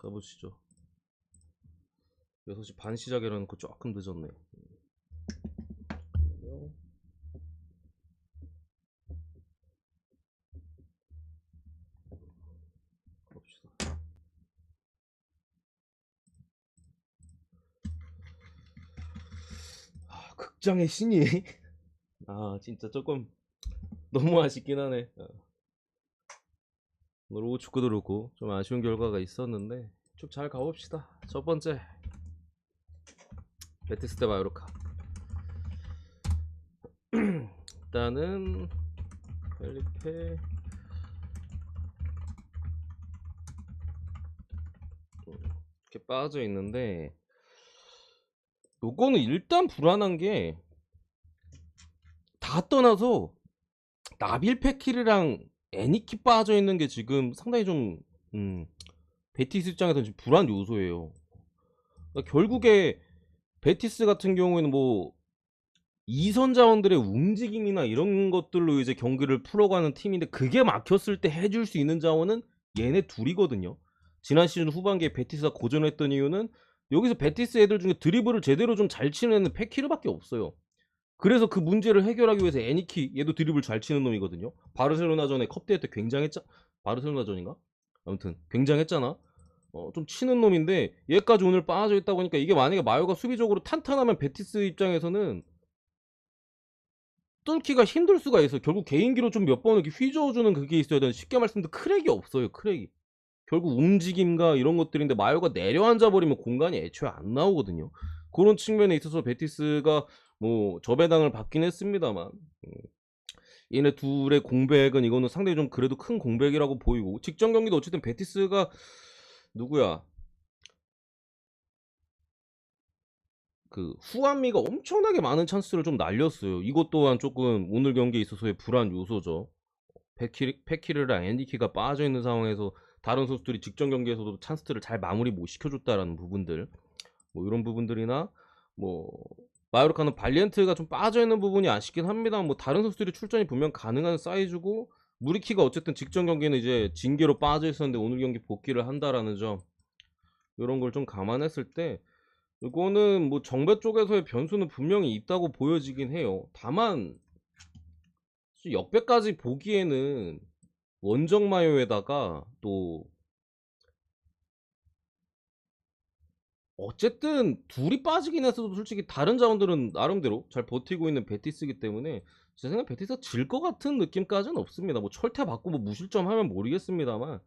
가보시죠. 6시 반 시작이라는 거 조금 늦었네. 갑시다. 극장의 신이 진짜 조금 너무 아쉽긴 하네. 오늘 오후 축구도 그렇고 좀 아쉬운 결과가 있었는데 쭉 잘 가봅시다. 첫 번째 베티스 대 마요르카. 일단은 펠리페 이렇게 빠져 있는데, 요거는 일단 불안한 게 다 떠나서 나빌 페키르랑 애니키 빠져 있는 게 지금 상당히 좀 베티스 입장에서는 지금 불안 요소예요. 그러니까 결국에 베티스 같은 경우에는 뭐 이선 자원들의 움직임이나 이런 것들로 이제 경기를 풀어가는 팀인데, 그게 막혔을 때 해줄 수 있는 자원은 얘네 둘이거든요. 지난 시즌 후반기에 베티스가 고전했던 이유는 여기서 베티스 애들 중에 드리블을 제대로 좀 잘 치는 애는 페키르밖에 없어요. 그래서 그 문제를 해결하기 위해서 애니키, 얘도 드리블 잘 치는 놈이거든요. 바르셀로나전에 컵대회 때 굉장했잖아. 바르셀로나전인가? 아무튼 굉장했잖아. 좀 치는 놈인데 얘까지 오늘 빠져 있다 보니까, 이게 만약에 마요가 수비적으로 탄탄하면 베티스 입장에서는 뚫기가 힘들 수가 있어요. 결국 개인기로 좀 몇 번 이렇게 휘저어주는 그게 있어야 되는, 쉽게 말씀드리면 크랙이 없어요. 크랙이. 결국 움직임과 이런 것들인데 마요가 내려앉아 버리면 공간이 애초에 안 나오거든요. 그런 측면에 있어서 베티스가 뭐 저배당을 받긴 했습니다만, 얘네 둘의 공백은, 이거는 상당히 좀 그래도 큰 공백이라고 보이고, 직전 경기도 어쨌든 베티스가 누구야, 그 후한미가 엄청나게 많은 찬스를 좀 날렸어요. 이것 또한 조금 오늘 경기에 있어서의 불안 요소죠. 페키르랑 앤디키가 빠져 있는 상황에서 다른 선수들이 직전 경기에서도 찬스들을 잘 마무리 못 시켜줬다라는 부분들, 뭐 이런 부분들이나, 뭐 마요르카는 발리엔트가 좀 빠져 있는 부분이 아쉽긴 합니다. 뭐 다른 선수들이 출전이 분명 가능한 사이즈고, 무리키가 어쨌든 직전 경기는 이제 징계로 빠져 있었는데 오늘 경기 복귀를 한다라는 점, 이런 걸 좀 감안했을 때 이거는 뭐 정배 쪽에서의 변수는 분명히 있다고 보여지긴 해요. 다만 역배까지 보기에는 원정 마요에다가 또 어쨌든 둘이 빠지긴 했어도 솔직히 다른 자원들은 나름대로 잘 버티고 있는 베티스이기 때문에 제 생각에 베티스가 질 것 같은 느낌까지는 없습니다. 뭐 철퇴 받고 뭐 무실점 하면 모르겠습니다만,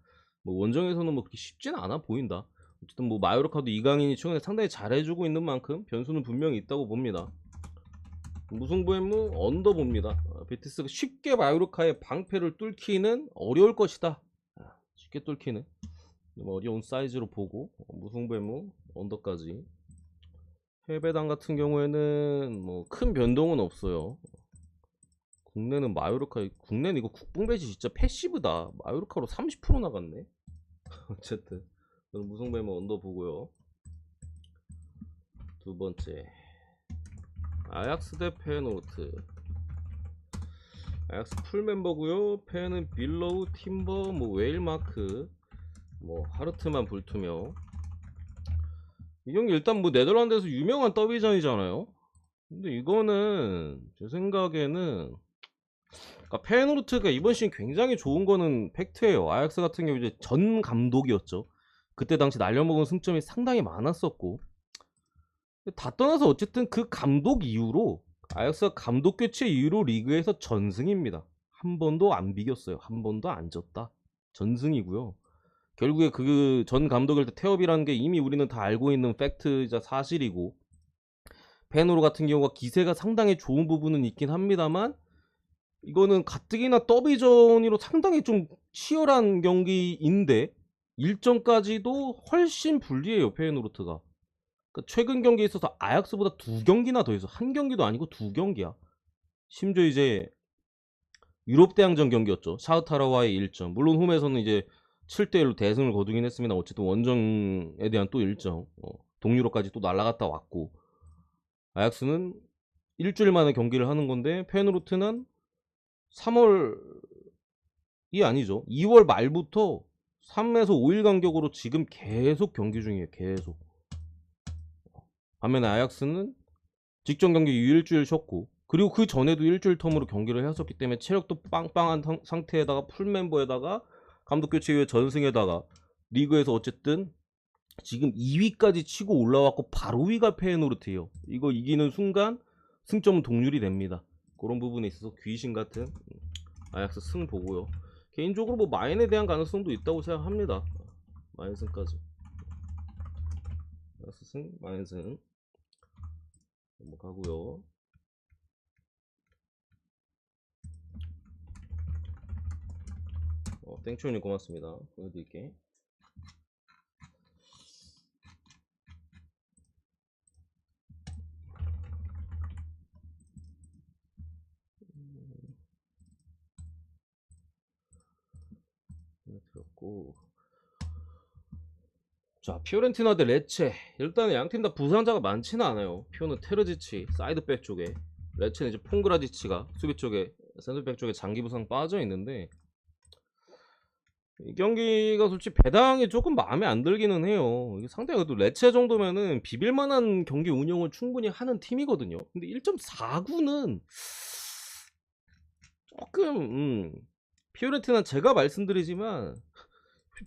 뭐 원정에서는 뭐 그렇게 쉽진 않아 보인다. 어쨌든 뭐 마요르카도 이강인이 최근에 상당히 잘해주고 있는 만큼 변수는 분명히 있다고 봅니다. 무승부의 무 언더 봅니다. 베티스가 쉽게 마요르카의 방패를 뚫기는 어려울 것이다. 쉽게 뚫기는 좀 어려운 사이즈로 보고, 무승부의 무 언더까지. 해배당 같은 경우에는 뭐 큰 변동은 없어요. 국내는 마요르카, 국내는 이거 국뽕배지 진짜 패시브다. 마요르카로 30% 나갔네. 어쨌든 저는 무승부의 무 언더 보고요. 두 번째, 아약스 대 페노르트. 아약스 풀 멤버고요. 펜은 빌로우, 팀버, 뭐 웨일마크, 뭐 하르트만 불투며. 이 경기 일단 뭐 네덜란드에서 유명한 더비전이잖아요. 근데 이거는 제 생각에는, 그러니까 페노르트가 이번 시즌 굉장히 좋은 거는 팩트예요. 아약스 같은 경우 이제 전 감독이었죠. 그때 당시 날려먹은 승점이 상당히 많았었고, 다 떠나서 어쨌든 그 감독 이후로, 아약스가 감독 교체 이후로 리그에서 전승입니다. 한 번도 안 비겼어요. 한 번도 안 졌다. 전승이고요. 결국에 그 전 감독일 때 태업이라는 게 이미 우리는 다 알고 있는 팩트이자 사실이고, 페노르 같은 경우가 기세가 상당히 좋은 부분은 있긴 합니다만, 이거는 가뜩이나 더비전으로 상당히 좀 치열한 경기인데 일정까지도 훨씬 불리해요. 페노르트가. 그러니까 최근 경기에 있어서 아약스보다 2경기나 더 해서, 한 경기도 아니고 2경기야. 심지어 이제 유럽 대항전 경기였죠. 샤우타라와의 1점. 물론 홈에서는 이제 7대1로 대승을 거두긴 했습니다. 어쨌든 원정에 대한 또 1점. 동유럽까지 또 날아갔다 왔고, 아약스는 일주일 만에 경기를 하는 건데 페노르트는 3월이 아니죠. 2월 말부터 3에서 5일 간격으로 지금 계속 경기 중이에요. 계속. 반면에 아약스는 직전 경기 일주일 쉬었고, 그리고 그 전에도 일주일 텀으로 경기를 했었기 때문에 체력도 빵빵한 상태에다가 풀 멤버에다가 감독 교체 이후에 전승에다가 리그에서 어쨌든 지금 2위까지 치고 올라왔고 바로 위가 페이노르트예요. 이거 이기는 순간 승점 동률이 됩니다. 그런 부분에 있어서 귀신 같은 아약스 승 보고요. 개인적으로 뭐 마인에 대한 가능성도 있다고 생각합니다. 마인승까지. 아약스 승, 마인승 넘어가고요. 땡초님 고맙습니다. 보여드릴게. 들었고, 자 피오렌티나 대 레체. 일단 양팀 다 부상자가 많지는 않아요. 피오는 테르지치 사이드백 쪽에, 레체는 이제 퐁그라지치가 수비 쪽에 센터백 쪽에 장기 부상 빠져 있는데, 이 경기가 솔직히 배당이 조금 마음에 안 들기는 해요. 이게 상대가 또 레체 정도면은 비빌만한 경기 운영을 충분히 하는 팀이거든요. 근데 1.49는 조금 피오렌티나 제가 말씀드리지만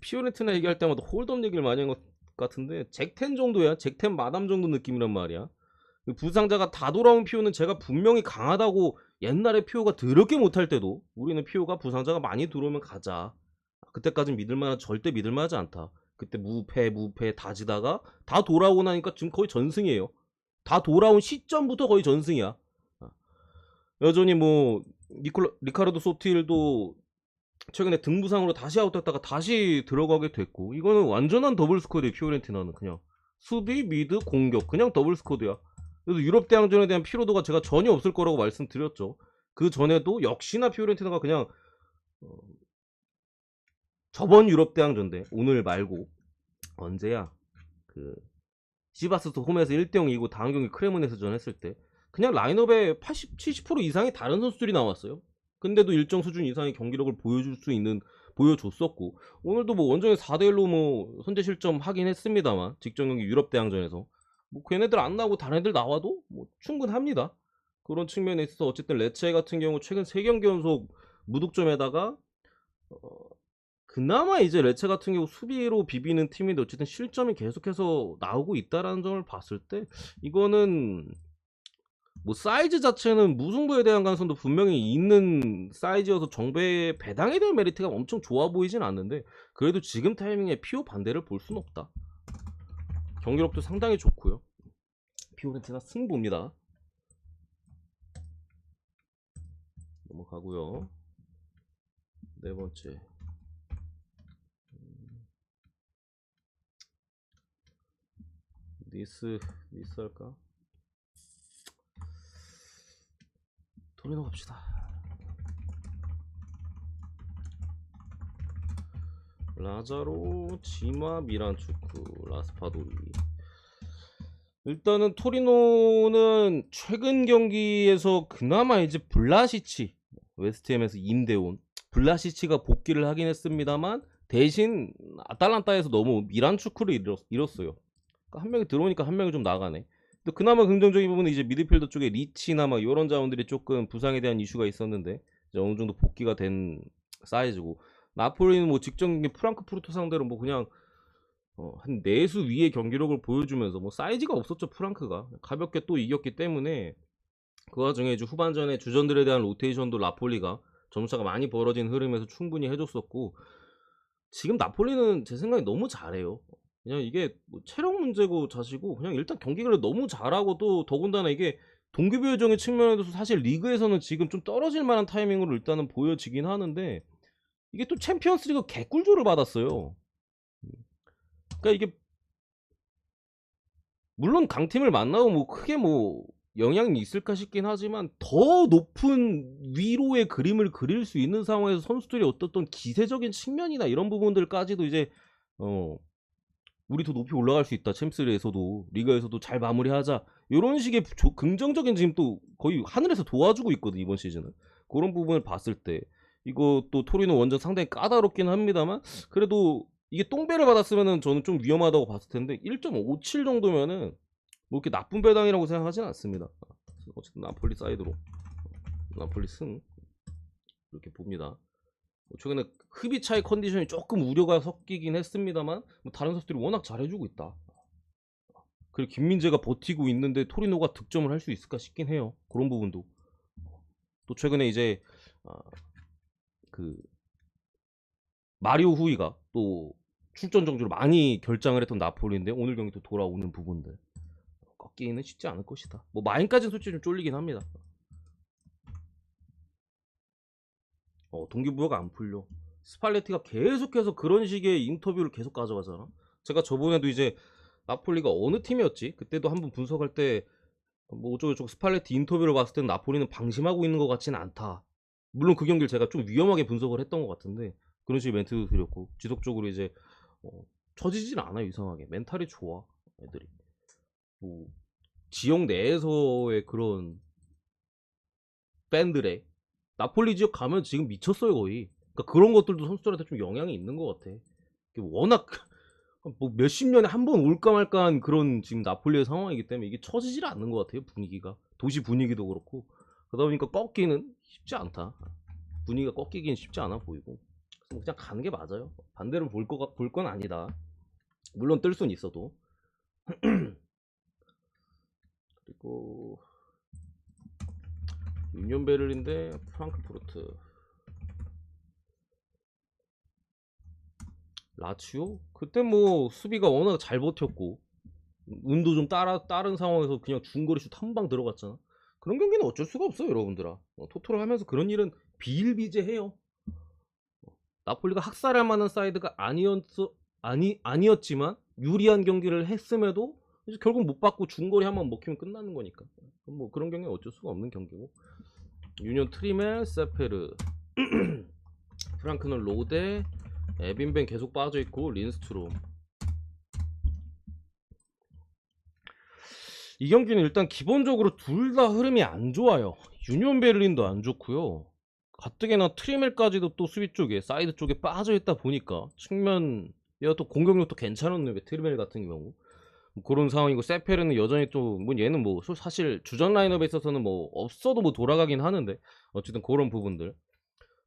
피오렌티나 얘기할 때마다 홀덤 얘기를 많이 한 것 같은데 잭텐 정도야. 잭텐 마담 정도 느낌이란 말이야. 부상자가 다 돌아온 피오는 제가 분명히 강하다고, 옛날에 피오가 더럽게 못할 때도 우리는 피오가 부상자가 많이 들어오면 가자, 그때까진 믿을만한, 절대 믿을만하지 않다. 그때 무패 다지다가 다 돌아오고 나니까 지금 거의 전승이에요. 다 돌아온 시점부터 거의 전승이야. 여전히 뭐 리카르도 소틸도 최근에 등부상으로 다시 아웃됐다가 다시 들어가게 됐고, 이거는 완전한 더블 스쿼드예요. 피오렌티나는 그냥 수비, 미드, 공격 그냥 더블 스쿼드야. 그래서 유럽 대항전에 대한 피로도가 제가 전혀 없을 거라고 말씀드렸죠. 그 전에도 역시나 피오렌티나가 그냥 저번 유럽 대항전인데, 오늘 말고 언제야, 그 시바스도 홈에서 1대0 이기고 다음 경기 크레몬에서전 했을 때 그냥 라인업에 80, 70% 이상의 다른 선수들이 나왔어요. 근데도 일정 수준 이상의 경기력을 보여줬었고, 오늘도 뭐 원정에 4대1로 뭐 선제 실점 하긴 했습니다만, 직전 경기 유럽 대항전에서 뭐 걔네들 안 나오고 다른 애들 나와도 뭐 충분합니다. 그런 측면에 있어서 어쨌든 레체 같은 경우 최근 3경기 연속 무득점에다가 그나마 이제 레체 같은 경우 수비로 비비는 팀인데 어쨌든 실점이 계속해서 나오고 있다라는 점을 봤을 때, 이거는 뭐 사이즈 자체는 무승부에 대한 가능성도 분명히 있는 사이즈여서 정배의 배당에 대한 메리트가 엄청 좋아 보이진 않는데, 그래도 지금 타이밍에 피오 반대를 볼 수는 없다. 경기력도 상당히 좋고요. 피오렌티나 승부입니다. 넘어가고요. 네 번째, 니스 할까? 토리노 갑시다. 라자로, 지마, 미란 축구, 라스파도리. 일단은 토리노는 최근 경기에서 그나마 이제 블라시치, 웨스트햄에서 임대온 블라시치가 복귀를 하긴 했습니다만, 대신 아탈란타에서 너무 미란 축구를 잃었어요. 그러니까 한 명이 들어오니까 한 명이 좀 나가네. 또 그나마 긍정적인 부분은 이제 미드필더 쪽에 리치나 막 이런 자원들이 조금 부상에 대한 이슈가 있었는데 이제 어느 정도 복귀가 된 사이즈고, 나폴리는 뭐 직전 경기 프랑크푸르트 상대로 뭐 그냥 한 4수 위의 경기력을 보여주면서 뭐 사이즈가 없었죠. 프랑크가 가볍게 또 이겼기 때문에, 그 와중에 이제 후반전에 주전들에 대한 로테이션도 나폴리가 점수차가 많이 벌어진 흐름에서 충분히 해줬었고, 지금 나폴리는 제 생각에 너무 잘해요. 그냥 이게 뭐 체력 문제고 자시고 그냥 일단 경기를 너무 잘하고, 또 더군다나 이게 동기부여적인 측면에서 사실 리그에서는 지금 좀 떨어질 만한 타이밍으로 일단은 보여지긴 하는데, 이게 또 챔피언스리그 개꿀조를 받았어요. 그러니까 이게 물론 강팀을 만나고 뭐 크게 뭐 영향이 있을까 싶긴 하지만, 더 높은 위로의 그림을 그릴 수 있는 상황에서 선수들이 어떻던 기세적인 측면이나 이런 부분들까지도 이제 우리 더 높이 올라갈 수 있다, 챔스리에서도 리그에서도 잘 마무리하자, 이런 식의 긍정적인 지금 또 거의 하늘에서 도와주고 있거든 이번 시즌은. 그런 부분을 봤을 때 이거 또 토리노 원정 상당히 까다롭긴 합니다만 그래도 이게 똥배를 받았으면은 저는 좀 위험하다고 봤을 텐데 1.57 정도면은 뭐 이렇게 나쁜 배당이라고 생각하진 않습니다. 어쨌든 나폴리 사이드로 나폴리 승 이렇게 봅니다. 최근에 흡입 차이 컨디션이 조금 우려가 섞이긴 했습니다만 뭐 다른 선수들이 워낙 잘해주고 있다. 그리고 김민재가 버티고 있는데 토리노가 득점을 할 수 있을까 싶긴 해요. 그런 부분도. 또 최근에 이제 그 마리오 후이가 또 출전 정지로 많이 결장을 했던 나폴리인데 오늘 경기 또 돌아오는 부분들 꺾기는 쉽지 않을 것이다. 뭐 마인까지는 솔직히 좀 쫄리긴 합니다. 동기부여가 안 풀려. 스팔레티가 계속해서 그런 식의 인터뷰를 계속 가져가잖아. 제가 저번에도 이제 나폴리가 어느 팀이었지? 그때도 한번 분석할 때 뭐 어쩌고저쩌고 스팔레티 인터뷰를 봤을 때는 나폴리는 방심하고 있는 것 같지는 않다. 물론 그 경기를 제가 좀 위험하게 분석을 했던 것 같은데 그런 식의 멘트도 드렸고 지속적으로 이제 처지진 않아요. 이상하게 멘탈이 좋아 애들이. 뭐 지역 내에서의 그런 팬들의 나폴리 지역 가면 지금 미쳤어요 거의. 그러니까 그런 것들도 선수들한테 좀 영향이 있는 것 같아. 워낙 뭐 몇십 년에 한 번 올까 말까한 그런 지금 나폴리의 상황이기 때문에 이게 처지질 않는 것 같아요. 분위기가 도시 분위기도 그렇고 그러다 보니까 꺾기는 쉽지 않다. 분위기가 꺾이긴 쉽지 않아 보이고 그냥 가는 게 맞아요. 반대로 볼 건 아니다. 물론 뜰 수는 있어도. 그리고 유니온 베를린 대 프랑크푸르트 라치오? 그때 뭐 수비가 워낙 잘 버텼고 운도 좀 따른 상황에서 그냥 중거리 슛 한 방 들어갔잖아. 그런 경기는 어쩔 수가 없어요 여러분들아. 토토를 하면서 그런 일은 비일비재해요. 나폴리가 학살할 만한 사이드가 아니었지만 유리한 경기를 했음에도 이제 결국 못 받고 중거리 한번 먹히면 끝나는 거니까 뭐 그런 경기는 어쩔 수가 없는 경기고. 유니온 트리멜 세페르 프랑크는 로데 에빈벤 계속 빠져있고 린스트롬. 이 경기는 일단 기본적으로 둘 다 흐름이 안 좋아요. 유니온 베를린도 안 좋고요. 가뜩이나 트리멜까지도 또 수비 쪽에 사이드 쪽에 빠져있다 보니까 측면 얘가 또 공격력도 괜찮았는데 트리멜 같은 경우 그런 상황이고 세페르는 여전히 또 뭐 얘는 뭐 사실 주전 라인업에 있어서는 뭐 없어도 뭐 돌아가긴 하는데 어쨌든 그런 부분들.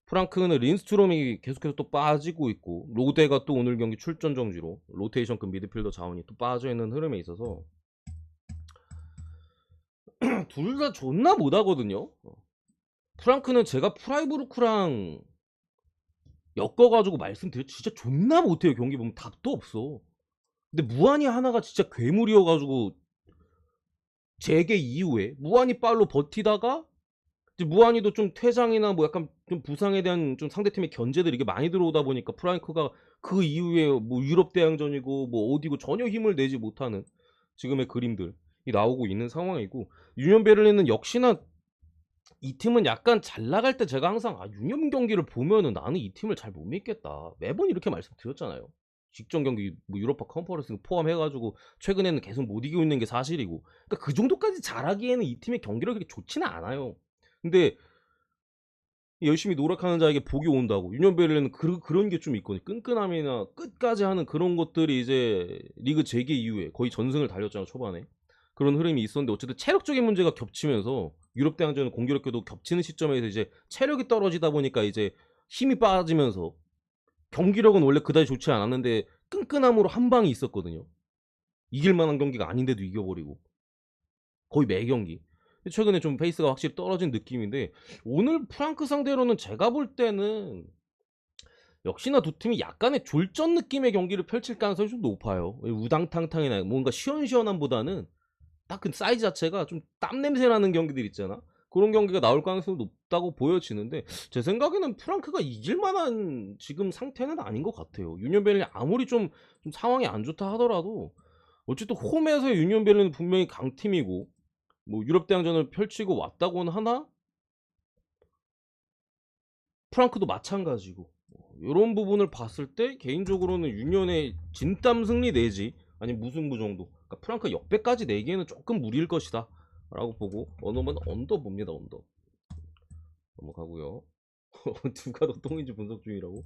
프랑크는 린스트롬이 계속해서 또 빠지고 있고 로데가 또 오늘 경기 출전 정지로 로테이션급 미드필더 자원이 또 빠져있는 흐름에 있어서 둘 다 존나 못하거든요. 프랑크는 제가 프라이부르크랑 엮어가지고 말씀드려 진짜 존나 못해요. 경기 보면 답도 없어. 근데 무한이 하나가 진짜 괴물이어가지고 재개 이후에 무한이 빨로 버티다가 이제 무한이도 좀 퇴장이나 뭐 약간 좀 부상에 대한 좀 상대팀의 견제들이 이게 많이 들어오다 보니까 프랑크가 그 이후에 뭐 유럽 대항전이고 뭐 어디고 전혀 힘을 내지 못하는 지금의 그림들이 나오고 있는 상황이고 유니온 베를린은 역시나 이 팀은 약간 잘 나갈 때 제가 항상 유니온 경기를 보면은 나는 이 팀을 잘 못 믿겠다 매번 이렇게 말씀드렸잖아요. 직전 경기 뭐 유로파 컨퍼런스 포함해가지고 최근에는 계속 못 이기고 있는 게 사실이고 그러니까 그 정도까지 잘하기에는 이 팀의 경기력이 그렇게 좋지는 않아요. 근데 열심히 노력하는 자에게 복이 온다고 유니온 베를린은 그런 게 좀 있거든요. 끈끈함이나 끝까지 하는 그런 것들이 이제 리그 재개 이후에 거의 전승을 달렸잖아요. 초반에 그런 흐름이 있었는데 어쨌든 체력적인 문제가 겹치면서 유럽 대항전 공교롭게도 겹치는 시점에서 이제 체력이 떨어지다 보니까 이제 힘이 빠지면서 경기력은 원래 그다지 좋지 않았는데 끈끈함으로 한 방이 있었거든요. 이길 만한 경기가 아닌데도 이겨버리고 거의 매 경기. 최근에 좀 페이스가 확실히 떨어진 느낌인데 오늘 프랑크 상대로는 제가 볼 때는 역시나 두 팀이 약간의 졸전 느낌의 경기를 펼칠 가능성이 좀 높아요. 우당탕탕이나 뭔가 시원시원함보다는 딱 그 사이즈 자체가 좀 땀 냄새 나는 경기들 있잖아. 그런 경기가 나올 가능성이 높다고 보여지는데 제 생각에는 프랑크가 이길 만한 지금 상태는 아닌 것 같아요. 유니온 베를린 아무리 좀 상황이 안 좋다 하더라도 어쨌든 홈에서 유니온 베를린은 분명히 강팀이고 뭐 유럽 대항전을 펼치고 왔다고는 하나 프랑크도 마찬가지고 이런 부분을 봤을 때 개인적으로는 유니온의 진땀 승리 내지 아니면 무승부 정도 그러니까 프랑크 역배까지 내기에는 조금 무리일 것이다 라고 보고 언어만 언더 봅니다. 언더 넘어가고요. 누가 더 똥인지 분석 중이라고?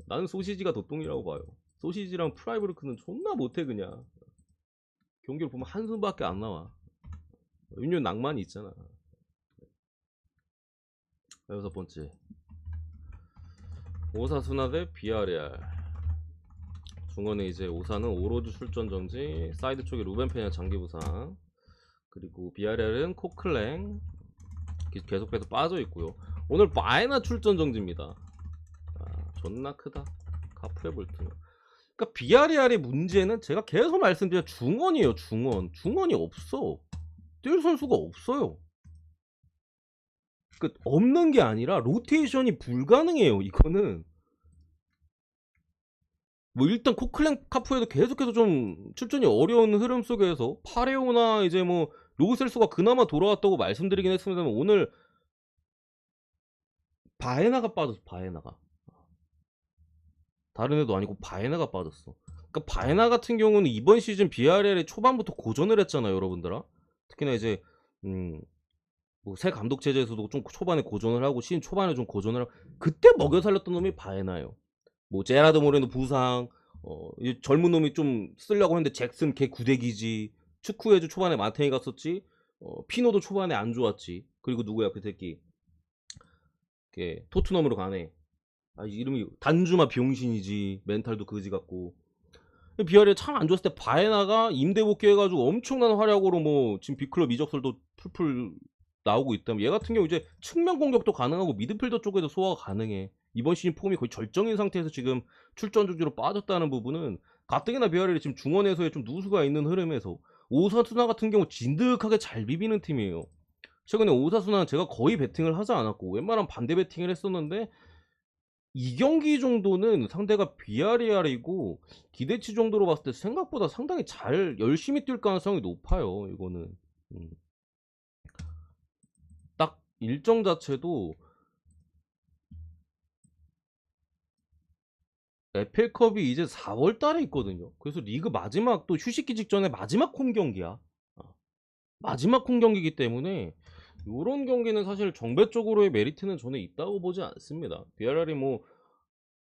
나는 소시지가 더 똥이라고 봐요. 소시지랑 프라이브르크는 존나 못해 그냥. 경기를 보면 한숨밖에 안 나와. 윤윤 낭만이 있잖아. 여섯 번째 오사수나 대 비아레알. 중원에 이제 오사는 오로드 출전 정지, 사이드 쪽에 루벤 페냐 장기 부상, 그리고 비아레알은 코클랭 계속해서 빠져 있고요. 오늘 바에나 출전 정지입니다. 존나 크다. 카프에 볼트는. 그러니까 비아레알의 문제는 제가 계속 말씀드린 중원이에요. 중원이 없어. 뛸 선수가 없어요. 그 없는 게 아니라 로테이션이 불가능해요. 이거는 뭐 일단 코클랭 카프에도 계속해서 좀 출전이 어려운 흐름 속에서 파레오나 이제 뭐 로셀소가 그나마 돌아왔다고 말씀드리긴 했습니다만 오늘 바에나가 빠졌어. 바에나가 다른 애도 아니고 바에나가 빠졌어. 그러니까 바에나 같은 경우는 이번 시즌 비아레알이 초반부터 고전을 했잖아요, 여러분들아. 특히나 이제 뭐 새 감독 체제에서도 좀 초반에 고전을 하고 시즌 초반에 좀 고전을 하고 그때 먹여 살렸던 놈이 바에나요. 뭐 제라드 모레노 부상, 젊은 놈이 좀 쓰려고 했는데 잭슨 걔 구대기지. 축구해주 초반에 마테이 갔었지. 피노도 초반에 안 좋았지. 그리고 누구야 그 새끼. 걔 토트넘으로 가네. 아 이름이 단주마 병신이지. 멘탈도 그지 같고. 비아리에 참 안 좋았을 때 바에나가 임대 복귀해가지고 엄청난 활약으로 뭐 지금 빅클럽 이적설도 풀풀 나오고 있다면 얘 같은 경우 이제 측면 공격도 가능하고 미드필더 쪽에도 소화가 가능해. 이번 시즌 폼이 거의 절정인 상태에서 지금 출전 중지로 빠졌다는 부분은 가뜩이나 비아리이 지금 중원에서의 좀 누수가 있는 흐름에서 오사수나 같은 경우 진득하게 잘 비비는 팀이에요. 최근에 오사수나는 제가 거의 배팅을 하지 않았고 웬만하면 반대 배팅을 했었는데 이 경기 정도는 상대가 비아리알이고 기대치 정도로 봤을 때 생각보다 상당히 잘 열심히 뛸 가능성이 높아요. 이거는 딱 일정 자체도 에펠컵이 이제 4월 달에 있거든요. 그래서 리그 마지막 또 휴식기 직전에 마지막 홈 경기야. 마지막 홈 경기이기 때문에 이런 경기는 사실 정배 쪽으로의 메리트는 저는 있다고 보지 않습니다. 비아리알이 뭐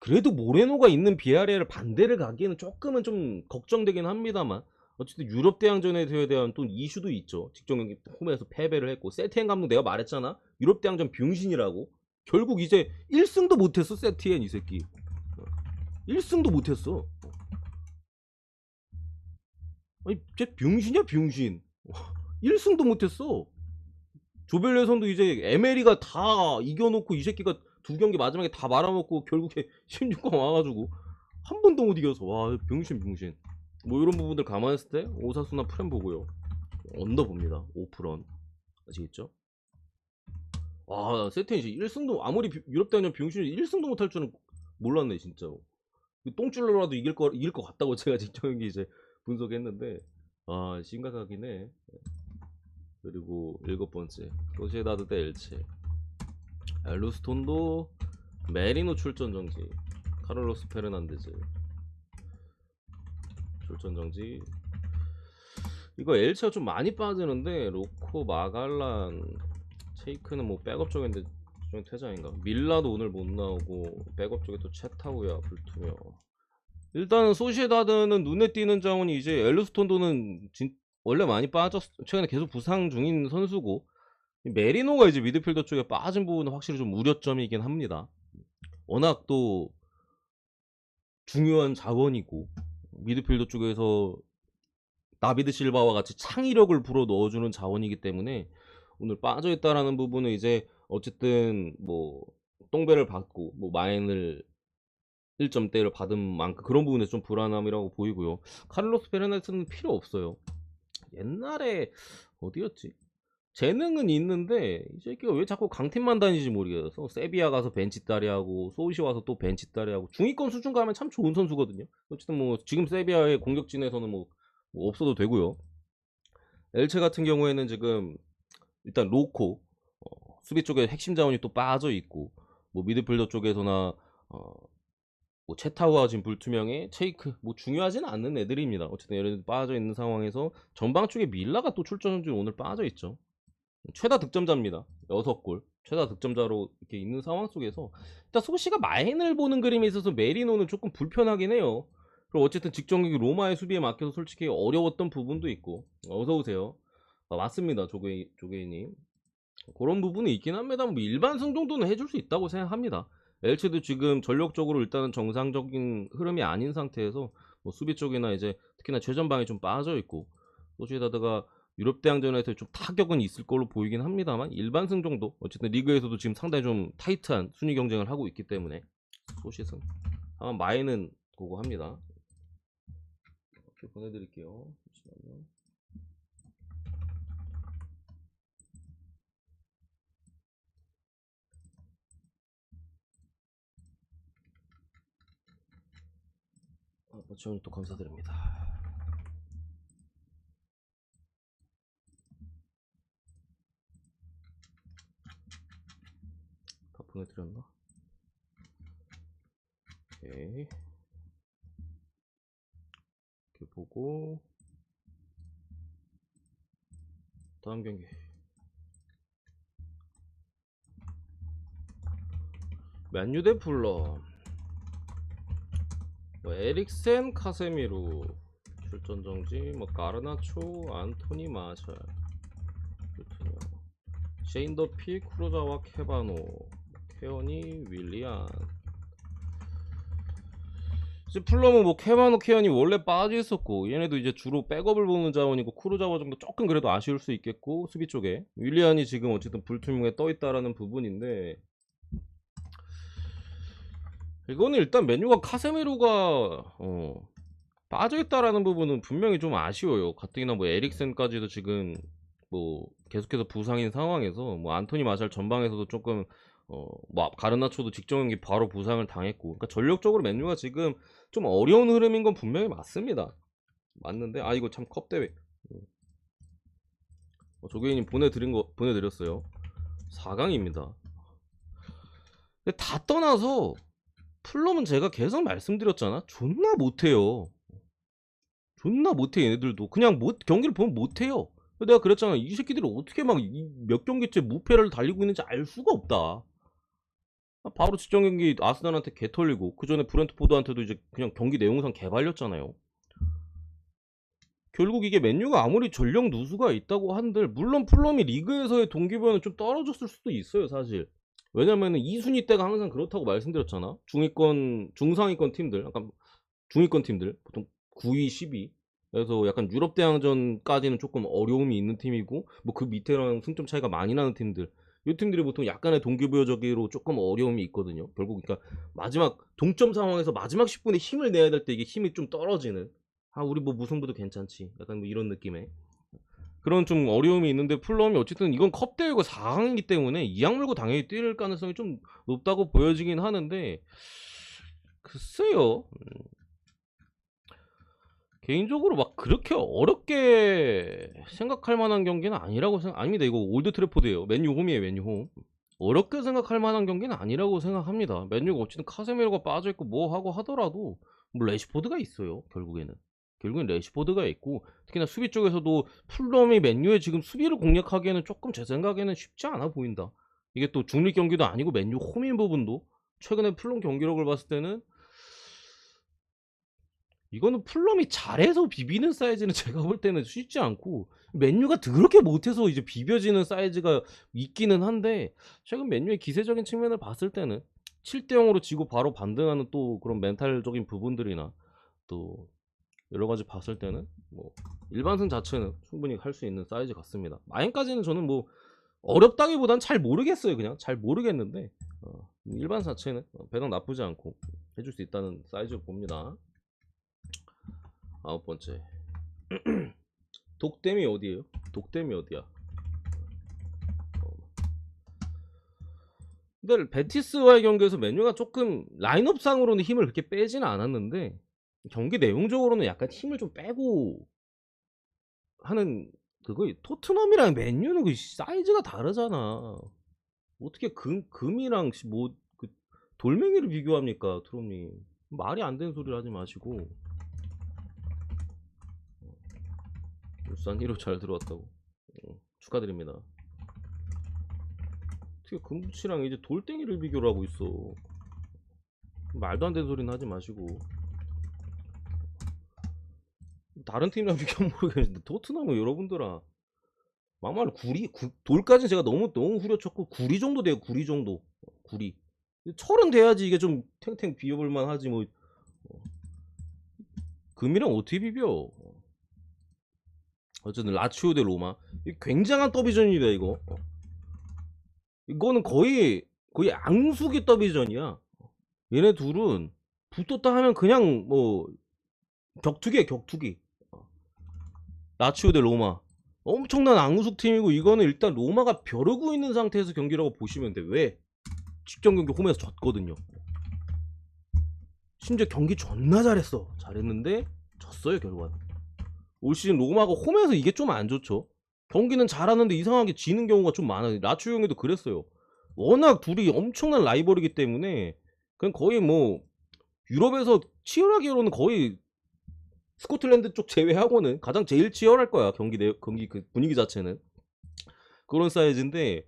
그래도 모레노가 있는 비아리알을 반대를 가기에는 조금은 좀 걱정되긴 합니다만 어쨌든 유럽 대항전에 대한 또 이슈도 있죠. 직전 경기 홈에서 패배를 했고 세티엔 감독 내가 말했잖아. 유럽 대항전 병신이라고. 결국 이제 1승도 못했어. 세티엔 이 새끼 1승도 못했어. 아니 쟤 병신이야 병신. 1승도 못했어. 조별 예선도 이제 에메리가 다 이겨놓고 이 새끼가 두 경기 마지막에 다 말아먹고 결국에 16강 와가지고 한 번도 못 이겨서 와 병신. 뭐 이런 부분들 감안했을 때 오사수나 프렘 보고요. 언더 봅니다. 오프런 아시겠죠? 와 세텐이 1승도 아무리 유럽 대항전 병신이 1승도 못할 줄은 몰랐네 진짜로. 똥줄로라도 이길 것 같다고 제가 직접 경기 이제 분석했는데 아 심각하긴 해. 그리고 일곱 번째 소시에다드 대 엘체. 엘루스톤도 메리노 출전 정지, 카를로스 페르난데즈 출전 정지. 이거 엘체가 좀 많이 빠지는데 로코, 마갈란, 체이크는 뭐 백업 쪽인데 좀 퇴장인가? 밀라도 오늘 못 나오고 백업 쪽에 또 채타우야 불투며. 일단은 소시에다드는 눈에 띄는 자원이 이제 엘루스톤도는 원래 많이 최근에 계속 부상 중인 선수고 메리노가 이제 미드필더 쪽에 빠진 부분은 확실히 좀 우려점이긴 합니다. 워낙 또 중요한 자원이고 미드필더 쪽에서 나비드 실바와 같이 창의력을 불어 넣어주는 자원이기 때문에 오늘 빠져있다라는 부분은 이제 어쨌든 뭐 똥배를 받고 뭐 마인을 1점대를 받은 만큼 그런 부분에서 좀 불안함이라고 보이고요. 카를로스 페르난데스는 필요 없어요. 옛날에 어디였지? 재능은 있는데 이 새끼가 왜 자꾸 강팀만 다니지 모르겠어서 세비야 가서 벤치 따리하고 소시 와서 또 벤치 따리하고 중위권 수준 가면 참 좋은 선수거든요. 어쨌든 뭐 지금 세비야의 공격진에서는 뭐 없어도 되고요. 엘체 같은 경우에는 지금 일단 로코 수비 쪽에 핵심 자원이 또 빠져 있고 뭐 미드필더 쪽에서나 뭐 채타우와 지금 불투명의 체이크 뭐 중요하지는 않는 애들입니다. 어쨌든 얘네들 빠져 있는 상황에서 전방 쪽에 밀라가 또 출전 중 오늘 빠져 있죠. 최다 득점자입니다. 6골. 최다 득점자로 이렇게 있는 상황 속에서 일단 소시가 마인을 보는 그림에 있어서 메리노는 조금 불편하긴 해요. 그리고 어쨌든 직전경기 로마의 수비에 막혀서 솔직히 어려웠던 부분도 있고. 어서오세요. 맞습니다. 조개이님. 그런 부분이 있긴 합니다. 뭐 일반승 정도는 해줄 수 있다고 생각합니다. 엘체도 지금 전력적으로 일단은 정상적인 흐름이 아닌 상태에서 뭐 수비 쪽이나 이제 특히나 최전방에 좀 빠져 있고 소시에다드가 유럽 대항전에서 좀 타격은 있을 걸로 보이긴 합니다만 일반승 정도 어쨌든 리그에서도 지금 상당히 좀 타이트한 순위 경쟁을 하고 있기 때문에 소시에서 아마 마에는 그거 합니다. 이렇게 보내드릴게요. 잠시만요. 지원 또 감사드립니다. 다 보내드렸나? 오케이. 이렇게 보고 다음 경기 맨유 대 풀럼. 뭐 에릭센, 카세미루 출전 정지. 뭐 가르나초, 안토니 마샬, 그렇군요. 셰인 더피, 쿠로자와 케바노, 케어니, 윌리안. 이제 풀럼은 뭐 케바노, 케어니 원래 빠져 있었고 얘네도 이제 주로 백업을 보는 자원이고 쿠로자와 정도 조금 그래도 아쉬울 수 있겠고 수비 쪽에 윌리안이 지금 어쨌든 불투명에 떠 있다라는 부분인데 이거는 일단 메뉴가 카세미로가 빠져있다라는 부분은 분명히 좀 아쉬워요. 가뜩이나 뭐 에릭센까지도 지금 뭐 계속해서 부상인 상황에서 뭐 안토니 마샬 전방에서도 조금 뭐 가르나초도 직전 경기 바로 부상을 당했고 그러니까 전력적으로 맨유가 지금 좀 어려운 흐름인 건 분명히 맞습니다. 맞는데 이거 참 컵대회 조교인님 보내드렸어요. 4강입니다. 근데 다 떠나서 풀럼은 제가 계속 말씀드렸잖아. 존나 못해요. 존나 못해 얘네들도. 그냥 경기를 보면 못해요. 내가 그랬잖아. 이 새끼들이 어떻게 막 몇 경기째 무패를 달리고 있는지 알 수가 없다. 바로 직전 경기 아스날한테 개 털리고 그 전에 브렌트포드한테도 이제 그냥 경기 내용상 개발렸잖아요. 결국 이게 맨유가 아무리 전력 누수가 있다고 한들 물론 풀럼이 리그에서의 동기부여는 좀 떨어졌을 수도 있어요 사실. 왜냐면은 2순위 때가 항상 그렇다고 말씀드렸잖아. 중상위권 팀들, 약간 중위권 팀들, 보통 9위, 10위. 그래서 약간 유럽 대항전까지는 조금 어려움이 있는 팀이고, 뭐 그 밑에랑 승점 차이가 많이 나는 팀들. 이 팀들이 보통 약간의 동기부여적으로 조금 어려움이 있거든요. 결국, 그러니까 마지막 동점 상황에서 마지막 10분에 힘을 내야 될 때 이게 힘이 좀 떨어지는. 우리 뭐 무승부도 괜찮지. 약간 뭐 이런 느낌의. 그런 좀 어려움이 있는데 풀럼이 어쨌든 이건 컵 대회고 4강이기 때문에 이악 물고 당연히 뛸 가능성이 좀 높다고 보여지긴 하는데 글쎄요. 개인적으로 막 그렇게 어렵게 생각할 만한 경기는 아니라고 아닙니다. 이거 올드 트래포드예요. 맨유 홈이에요. 맨유 홈. 어렵게 생각할 만한 경기는 아니라고 생각합니다. 맨유가 어쨌든 카세미로가 빠져있고 뭐 하고 하더라도 뭐 레시포드가 있어요. 결국엔 레시포드가 있고 특히나 수비 쪽에서도 풀럼이 맨유의 지금 수비를 공략하기에는 조금 제 생각에는 쉽지 않아 보인다. 이게 또 중립 경기도 아니고 맨유 홈인 부분도 최근에 풀럼 경기력을 봤을 때는 이거는 풀럼이 잘해서 비비는 사이즈는 제가 볼 때는 쉽지 않고 맨유가 그렇게 못해서 이제 비벼지는 사이즈가 있기는 한데 최근 맨유의 기세적인 측면을 봤을 때는 7대 0으로 지고 바로 반등하는 또 그런 멘탈적인 부분들이나 또 여러 가지 봤을 때는 뭐 일반승 자체는 충분히 할 수 있는 사이즈 같습니다. 마인까지는 저는 뭐 어렵다기보단 잘 모르겠어요. 그냥 잘 모르겠는데 일반 자체는 배당 나쁘지 않고 해줄 수 있다는 사이즈로 봅니다. 9번째 독댐이 어디에요? 독댐이 어디야? 근데 베티스와의 경기에서 맨유가 조금 라인업상으로는 힘을 그렇게 빼지는 않았는데 경기 내용적으로는 약간 힘을 좀 빼고 하는 그거 토트넘이랑 맨유는 그 사이즈가 다르잖아. 어떻게 금이랑 뭐그 돌멩이를 비교합니까, 트롬님? 말이 안 되는 소리를 하지 마시고. 울산 1호 잘 들어왔다고. 축하드립니다. 어떻게 금붙이랑 이제 돌덩이를 비교를 하고 있어. 말도 안 되는 소리는 하지 마시고. 다른 팀이랑 비교하면 모르겠는데 토트넘은 여러분들아 막말로 돌까지는 제가 너무 후려쳤고 구리 정도 돼요. 구리 정도. 구리. 철은 돼야지 이게 좀 탱탱 비벼볼만 하지 뭐. 금이랑 어떻게 비벼. 어쨌든 라치오 대 로마 굉장한 더비전이다 이거. 이거는 거의 앙숙의 더비전이야. 얘네 둘은 붙었다 하면 그냥 뭐 격투기야 격투기. 라치오 대 로마 엄청난 앙숙 팀이고 이거는 일단 로마가 벼르고 있는 상태에서 경기라고 보시면 돼. 왜? 직전 경기 홈에서 졌거든요. 심지어 경기 존나 잘했는데 졌어요 결과는. 올 시즌 로마가 홈에서 이게 좀 안 좋죠. 경기는 잘하는데 이상하게 지는 경우가 좀 많아요. 라치오 경기도 그랬어요. 워낙 둘이 엄청난 라이벌이기 때문에 그냥 거의 뭐 유럽에서 치열하기로는 거의 스코틀랜드 쪽 제외하고는 가장 제일 치열할 거야. 경기 그 분위기 자체는 그런 사이즈인데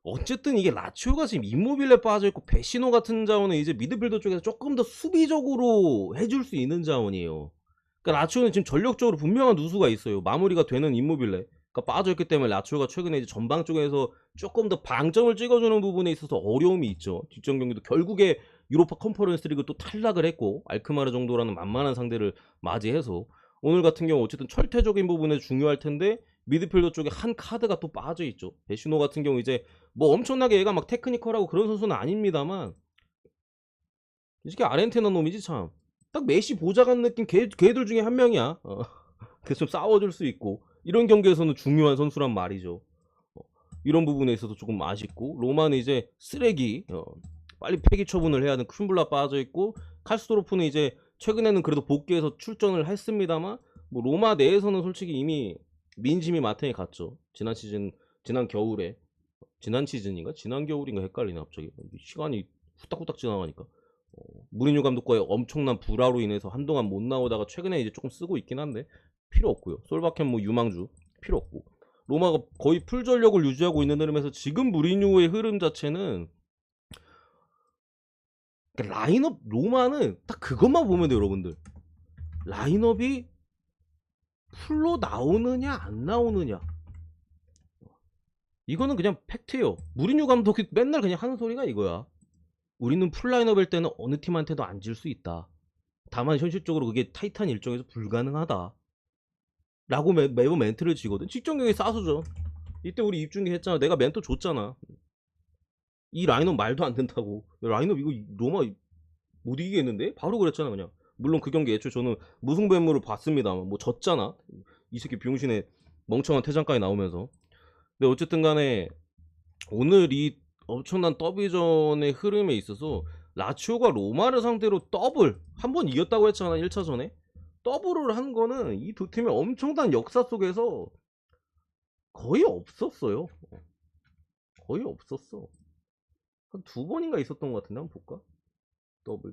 어쨌든 이게 라치오가 지금 임모빌레 빠져있고 베시노 같은 자원은 이제 미드필더 쪽에서 조금 더 수비적으로 해줄 수 있는 자원이에요. 그러니까 라치오는 지금 전력적으로 분명한 누수가 있어요. 마무리가 되는 임모빌레가 빠져있기 때문에 라치오가 최근에 이제 전방 쪽에서 조금 더 방점을 찍어주는 부분에 있어서 어려움이 있죠. 뒷전 경기도 결국에 유로파 컨퍼런스 리그 또 탈락을 했고 알크마르 정도라는 만만한 상대를 맞이해서 오늘 같은 경우 어쨌든 철퇴적인 부분에 중요할 텐데 미드필더 쪽에 한 카드가 또 빠져있죠. 베시노 같은 경우 이제 뭐 엄청나게 얘가 막 테크니컬하고 그런 선수는 아닙니다만 이게 아르헨티나 놈이지 참. 딱 메시 보좌관 느낌 걔들 중에 한 명이야. 그래서 좀 싸워줄 수 있고 이런 경기에서는 중요한 선수란 말이죠. 이런 부분에 있어서 조금 아쉽고 로마는 이제 쓰레기 빨리 폐기 처분을 해야 하는 쿰블라 빠져있고 칼스토로프는 이제 최근에는 그래도 복귀해서 출전을 했습니다만 뭐 로마 내에서는 솔직히 이미 민심이 마탱이 갔죠. 지난 시즌 지난 겨울에 지난 시즌인가 지난 겨울인가 헷갈리네 갑자기 시간이 후딱후딱 지나가니까 무리뉴 감독과의 엄청난 불화로 인해서 한동안 못 나오다가 최근에 이제 조금 쓰고 있긴 한데 필요 없고요. 솔바켄 뭐 유망주 필요 없고 로마가 거의 풀 전력을 유지하고 있는 흐름에서 지금 무리뉴의 흐름 자체는 라인업 로마는 딱 그것만 보면 돼요 여러분들. 라인업이 풀로 나오느냐 안 나오느냐 이거는 그냥 팩트예요. 무리뉴 감독이 맨날 그냥 하는 소리가 이거야. 우리는 풀 라인업일 때는 어느 팀한테도 안 질 수 있다. 다만 현실적으로 그게 타이탄 일정에서 불가능하다 라고 매번 멘트를 치거든. 직전 경기 싸수죠. 이때 우리 입중계 했잖아. 내가 멘트 줬잖아. 이 라인업 말도 안 된다고. 라인업 이거 로마 못 이기겠는데? 바로 그랬잖아 그냥. 물론 그 경기 애초에 저는 무승부행무를 봤습니다만 뭐 졌잖아. 이 새끼 병신에 멍청한 퇴장까지 나오면서. 근데 어쨌든 간에 오늘 이 엄청난 더비전의 흐름에 있어서 라치오가 로마를 상대로 더블 한 번 이겼다고 했잖아 1차전에. 더블을 한 거는 이 두 팀의 엄청난 역사 속에서 거의 없었어요. 거의 없었어. 한 두 번인가 있었던 것 같은데 한번 볼까? 더블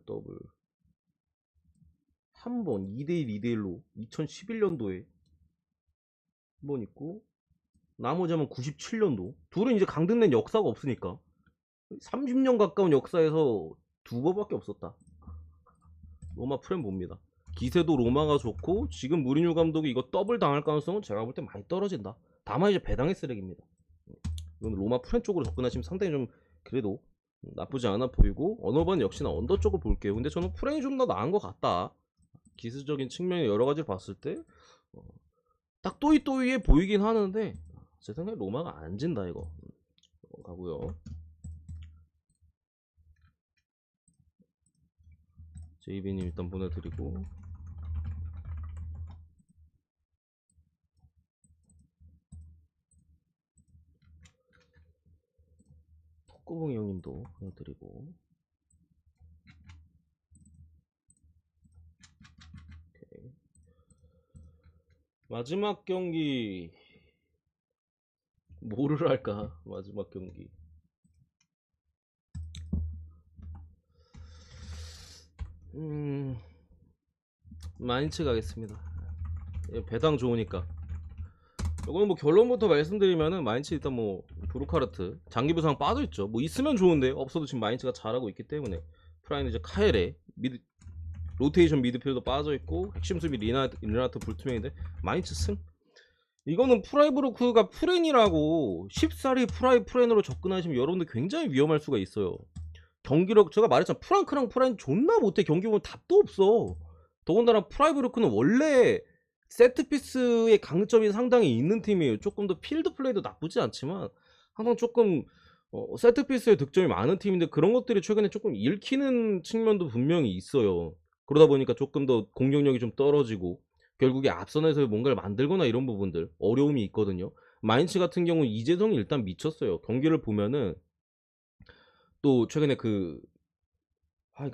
한 번 2대1 2대1로 2011년도에 한 번 있고 나머지 하면 97년도. 둘은 이제 강등된 역사가 없으니까 30년 가까운 역사에서 두 번밖에 없었다. 로마 프렘 봅니다. 기세도 로마가 좋고 지금 무리뉴 감독이 이거 더블 당할 가능성은 제가 볼 때 많이 떨어진다. 다만 이제 배당의 쓰레기입니다. 이건 로마 프렘 쪽으로 접근하시면 상당히 좀 그래도 나쁘지 않아 보이고 언어반 역시나 언더 쪽을 볼게요. 근데 저는 프렘이 좀 더 나은 것 같다. 기술적인 측면의 여러 가지를 봤을 때 딱 또이또이해 보이긴 하는데 제 생각에 로마가 안 진다 이거. 가고요. 제이비님 일단 보내드리고 톡구봉이 형님도 보내드리고 오케이. 마지막 경기 뭐를 할까? 마지막 경기 마인츠 가겠습니다. 배당 좋으니까. 이거는 뭐 결론부터 말씀드리면은 마인츠 일단 뭐 브루카르트 장기 부상 빠져있죠. 뭐 있으면 좋은데 없어도 지금 마인츠가 잘하고 있기 때문에 프라임 이제 카엘에 미드 로테이션 미드필더 빠져있고 핵심 수비 리나트 불투명인데 마인츠 승. 이거는 프라이브루크가 프렌이라고 쉽사리 프렌으로 접근하시면 여러분들 굉장히 위험할 수가 있어요. 경기력 제가 말했잖아. 프랑크랑 프라인 존나 못해. 경기 보면 답도 없어. 더군다나 프라이브루크는 원래 세트피스의 강점이 상당히 있는 팀이에요. 조금 더 필드 플레이도 나쁘지 않지만 항상 조금 세트피스의 득점이 많은 팀인데 그런 것들이 최근에 조금 읽히는 측면도 분명히 있어요. 그러다 보니까 조금 더 공격력이 좀 떨어지고 결국에 앞선에서 뭔가를 만들거나 이런 부분들 어려움이 있거든요. 마인츠 같은 경우는 이재성이 일단 미쳤어요. 경기를 보면은 또 최근에 그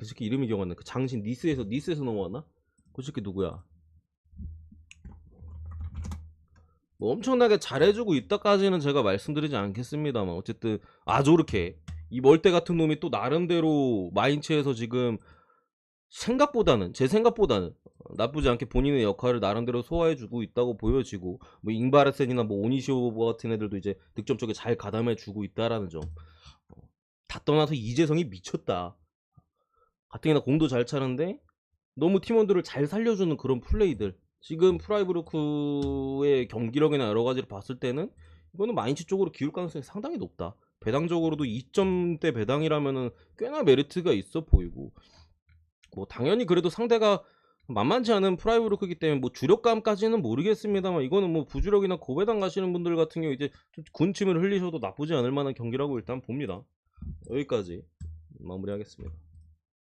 새끼 이름이 기억 안 나. 그 장신 니스에서 넘어왔나? 그 새끼 누구야? 뭐 엄청나게 잘해주고 있다까지는 제가 말씀드리지 않겠습니다만 어쨌든 아조르케 이 멀대 같은 놈이 또 나름대로 마인츠에서 지금 제 생각보다는 나쁘지 않게 본인의 역할을 나름대로 소화해주고 있다고 보여지고 뭐 잉바르센이나 뭐 오니시오버 같은 애들도 이제 득점 쪽에 잘 가담해주고 있다라는 점. 다 떠나서 이재성이 미쳤다. 가뜩이나 공도 잘 차는데 너무 팀원들을 잘 살려주는 그런 플레이들. 지금 프라이브루크의 경기력이나 여러 가지를 봤을 때는 이거는 마인츠 쪽으로 기울 가능성이 상당히 높다. 배당적으로도 2점대 배당이라면은 꽤나 메리트가 있어 보이고 뭐 당연히 그래도 상대가 만만치 않은 프라이브루크이기 때문에 뭐 주력감까지는 모르겠습니다만 이거는 뭐 부주력이나 고배당 가시는 분들 같은 경우 이제 좀 군침을 흘리셔도 나쁘지 않을 만한 경기라고 일단 봅니다. 여기까지 마무리하겠습니다.